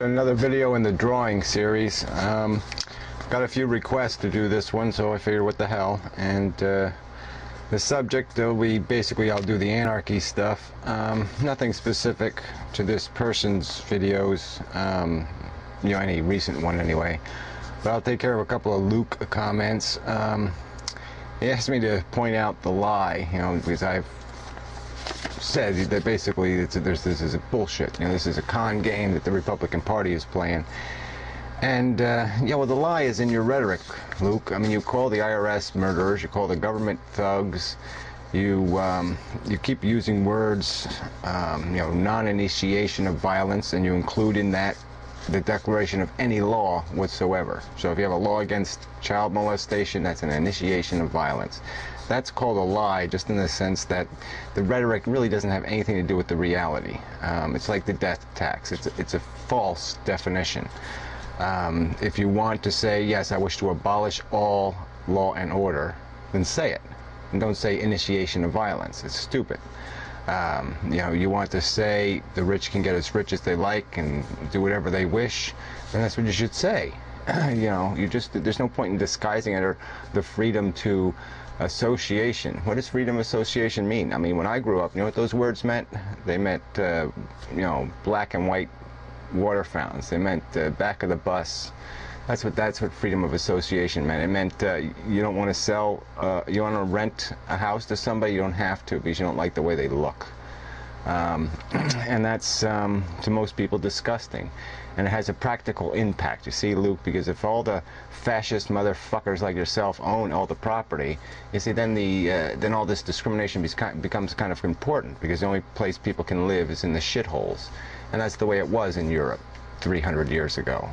Another video in the drawing series. Got a few requests to do this one, so I figured what the hell. And the subject will be basically, I'll do the anarchy stuff. Nothing specific to this person's videos, you know, any recent one anyway. But I'll take care of a couple of Luke comments. He asked me to point out the lie, you know, because I've said that basically this is a bullshit. You know, this is a con game that the Republican Party is playing. And yeah, well, the lie is in your rhetoric, Luke. I mean, you call the IRS murderers, you call the government thugs, you keep using words, you know, non-initiation of violence, and you include in that the declaration of any law whatsoever. So if you have a law against child molestation, that's an initiation of violence. That's called a lie, just in the sense that the rhetoric really doesn't have anything to do with the reality. It's like the death tax. It's a false definition. If you want to say, yes, I wish to abolish all law and order, then say it. And don't say initiation of violence. It's stupid. You know, you want to say the rich can get as rich as they like and do whatever they wish, then that's what you should say. You know, there's no point in disguising it, or the freedom to association. What does freedom of association mean? I mean, when I grew up, you know what those words meant? They meant, you know, black and white water fountains. They meant back of the bus. That's what freedom of association meant. It meant you don't want to sell, you want to rent a house to somebody, you don't have to because you don't like the way they look. And that's, to most people, disgusting. And it has a practical impact, you see, Luke, because if all the fascist motherfuckers like yourself own all the property, you see, then all this discrimination becomes kind of important, because the only place people can live is in the shitholes. And that's the way it was in Europe 300 years ago.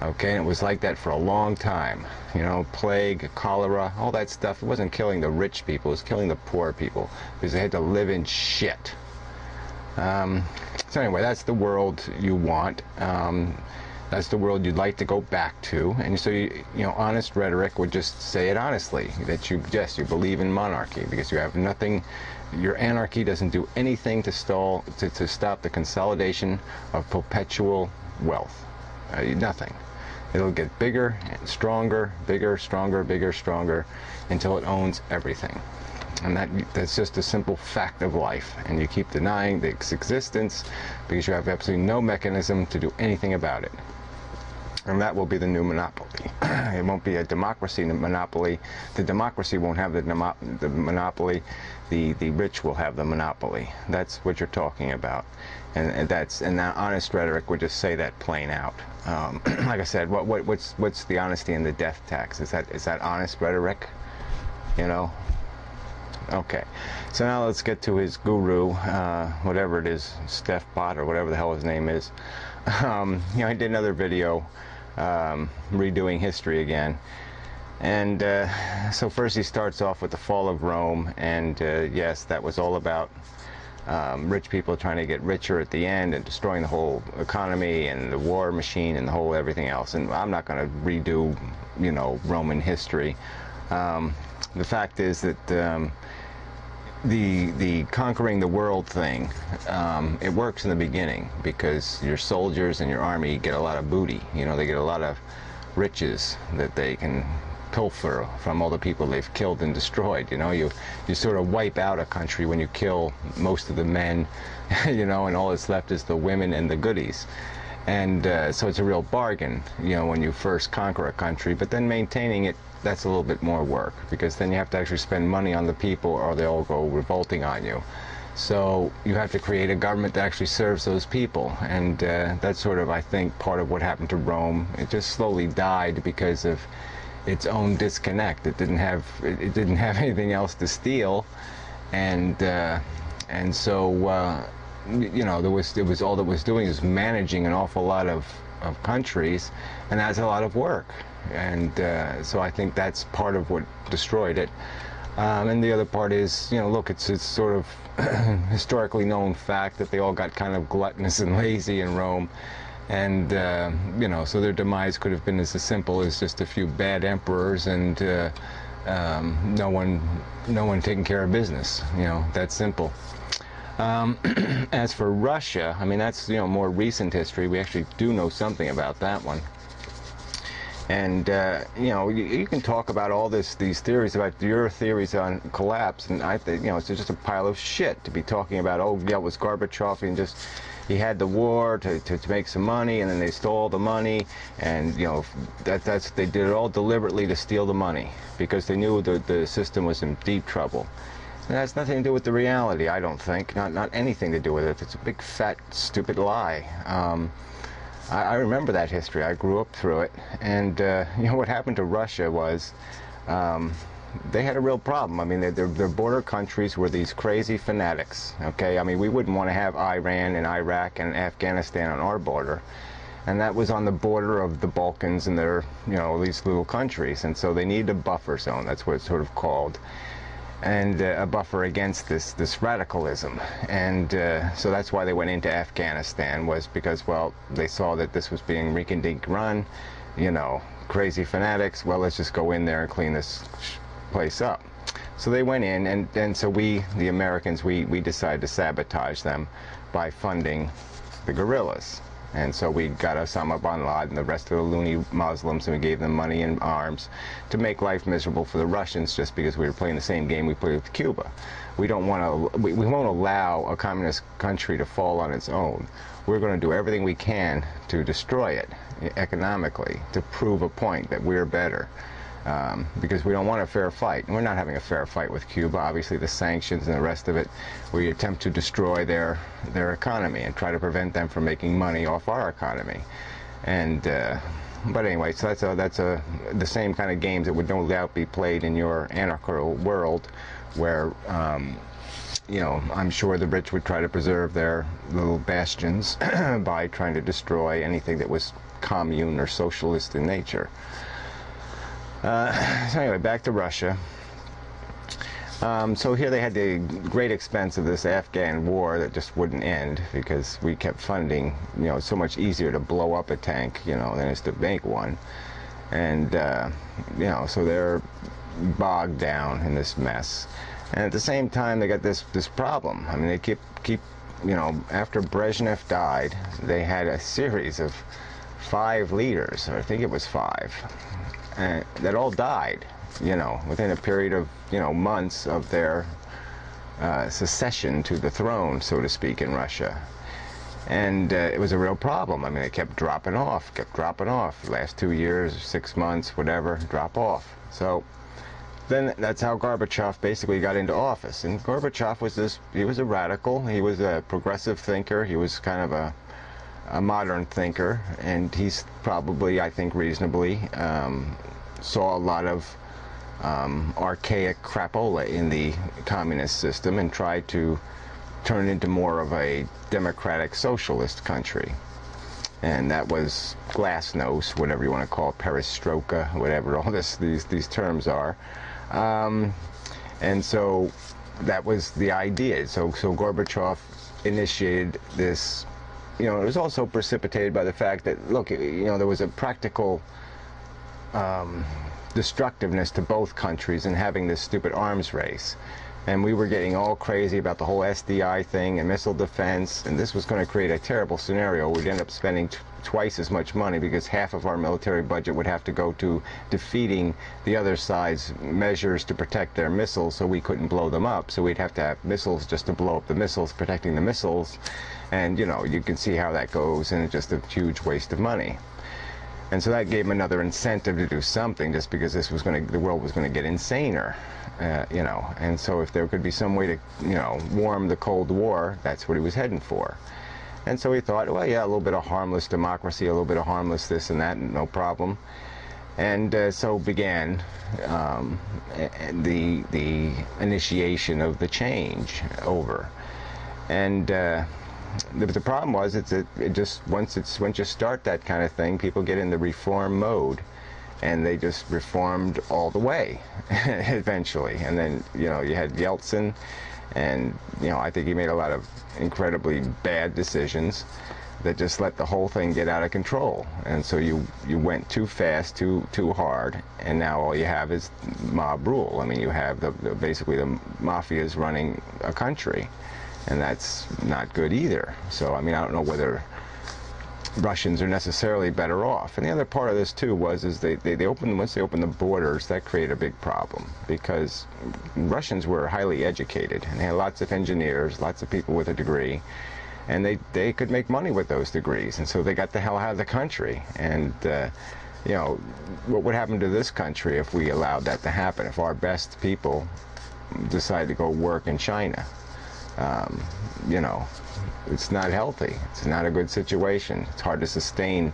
Okay, and it was like that for a long time. You know, plague, cholera, all that stuff. It wasn't killing the rich people, it was killing the poor people, because they had to live in shit. So anyway, that's the world you want. That's the world you'd like to go back to. And so, you know, honest rhetoric would just say it honestly, that you believe in monarchy, because you have nothing. Your anarchy doesn't do anything to stop the consolidation of perpetual wealth. Nothing. It'll get bigger and stronger, bigger, stronger, bigger, stronger, until it owns everything. And that's just a simple fact of life. And you keep denying its existence because you have absolutely no mechanism to do anything about it. And that will be the new monopoly. It won't be a democracy monopoly. The democracy won't have the monopoly. The rich will have the monopoly. That's what you're talking about. And that honest rhetoric would just say that plain out. Like I said, what's the honesty in the death tax? Is that honest rhetoric? You know? Okay, so now let's get to his guru, whatever it is, Steph Bot or whatever the hell his name is. You know, I did another video redoing history again, and so first he starts off with the fall of Rome, and yes, that was all about rich people trying to get richer at the end and destroying the whole economy and the war machine and the whole everything else. And I'm not going to redo, you know, Roman history. The fact is that the conquering the world thing, it works in the beginning because your soldiers and your army get a lot of booty. You know, they get a lot of riches that they can pilfer from all the people they've killed and destroyed. You know, you sort of wipe out a country when you kill most of the men, you know, and all that's left is the women and the goodies. And so it's a real bargain, you know, when you first conquer a country, but then maintaining it, that's a little bit more work, because then you have to actually spend money on the people or they'll go revolting on you. So you have to create a government that actually serves those people, and that's sort of, I think, part of what happened to Rome. It just slowly died because of its own disconnect. It didn't have anything else to steal, and so you know, it was all that was doing is managing an awful lot of countries, and that's a lot of work. And so I think that's part of what destroyed it. And the other part is, you know, look, it's sort of historically known fact that they all got kind of gluttonous and lazy in Rome, and you know, so their demise could have been as simple as just a few bad emperors and no one taking care of business. You know, that simple. As for Russia, I mean, that's, you know, more recent history. We actually do know something about that one. And you know, you can talk about all these theories about your theories on collapse, and I think, you know, it's just a pile of shit to be talking about. Oh yeah, it was Gorbachev, and just he had the war to make some money, and then they stole the money, and you know, that's they did it all deliberately to steal the money because they knew the system was in deep trouble. And that has nothing to do with the reality, I don't think. Not anything to do with it. It's a big fat stupid lie. I remember that history. I grew up through it, and you know what happened to Russia was they had a real problem. I mean, their border countries were these crazy fanatics. Okay, I mean, we wouldn't want to have Iran and Iraq and Afghanistan on our border, and that was on the border of the Balkans and their, you know, these little countries, and so they needed a buffer zone. That's what it's sort of called. And a buffer against this radicalism, and so that's why they went into Afghanistan, was because, well, they saw that this was being rink-a-dink run, you know, crazy fanatics. Well, let's just go in there and clean this place up. So they went in, and so we, the Americans, we decided to sabotage them by funding the guerrillas. And so we got Osama bin Laden and the rest of the loony Muslims, and we gave them money and arms to make life miserable for the Russians, just because we were playing the same game we played with Cuba. We don't want to, we won't allow a communist country to fall on its own. We're going to do everything we can to destroy it economically, to prove a point that we're better. Because we don't want a fair fight. And we're not having a fair fight with Cuba. Obviously, the sanctions and the rest of it, we attempt to destroy their economy and try to prevent them from making money off our economy. And but anyway, so that's the same kind of games that would no doubt be played in your anarchical world, where you know, I'm sure the rich would try to preserve their little bastions by trying to destroy anything that was commune or socialist in nature. So anyway, back to Russia. So here they had the great expense of this Afghan war that just wouldn't end, because we kept funding. You know, it's so much easier to blow up a tank, you know, than it is to make one. And you know, so they're bogged down in this mess. And at the same time, they got this problem. I mean, they keep you know, after Brezhnev died, they had a series of 5 leaders, or I think it was 5. That all died, you know, within a period of, you know, months of their secession to the throne, so to speak, in Russia. And it was a real problem. I mean, it kept dropping off. The last 2 years, 6 months, whatever, drop off. So then that's how Gorbachev basically got into office. And Gorbachev was he was a radical, he was a progressive thinker, he was kind of a modern thinker, and he's probably, I think, reasonably saw a lot of archaic crapola in the communist system and tried to turn it into more of a democratic socialist country. And that was glasnost, whatever you want to call it, perestroika, whatever all these terms are. And so that was the idea. So Gorbachev initiated this. You know, it was also precipitated by the fact that, look, you know, there was a practical destructiveness to both countries in having this stupid arms race. And we were getting all crazy about the whole SDI thing and missile defense, and this was going to create a terrible scenario. We'd end up spending twice as much money, because half of our military budget would have to go to defeating the other side's measures to protect their missiles, so we couldn't blow them up. So we'd have to have missiles just to blow up the missiles, protecting the missiles. And, you know, you can see how that goes, and it's just a huge waste of money. And so that gave them another incentive to do something, just because the world was going to get insaner, you know. And so if there could be some way to, you know, warm the Cold War, that's what he was heading for. And so he thought, well, yeah, a little bit of harmless democracy, a little bit of harmless this and that, no problem. And so began the initiation of the change over. And the problem was, it just once you start that kind of thing, people get in the reform mode, and they just reformed all the way eventually. And then, you know, you had Yeltsin, and, you know, I think he made a lot of incredibly bad decisions that just let the whole thing get out of control. And so you went too fast, too hard, and now all you have is mob rule. I mean, you have basically the mafias running a country. and that's not good either. So I mean, I don't know whether Russians are necessarily better off. And the other part of this too is they opened, once they opened the borders, that created a big problem, because Russians were highly educated and they had lots of engineers, lots of people with a degree, and they could make money with those degrees, and so they got the hell out of the country. And you know, what would happen to this country if we allowed that to happen, if our best people decide to go work in China? You know, it's not healthy. It's not a good situation. It's hard to sustain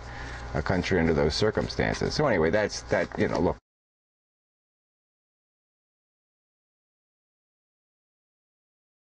a country under those circumstances. So anyway, that's that. You know, look,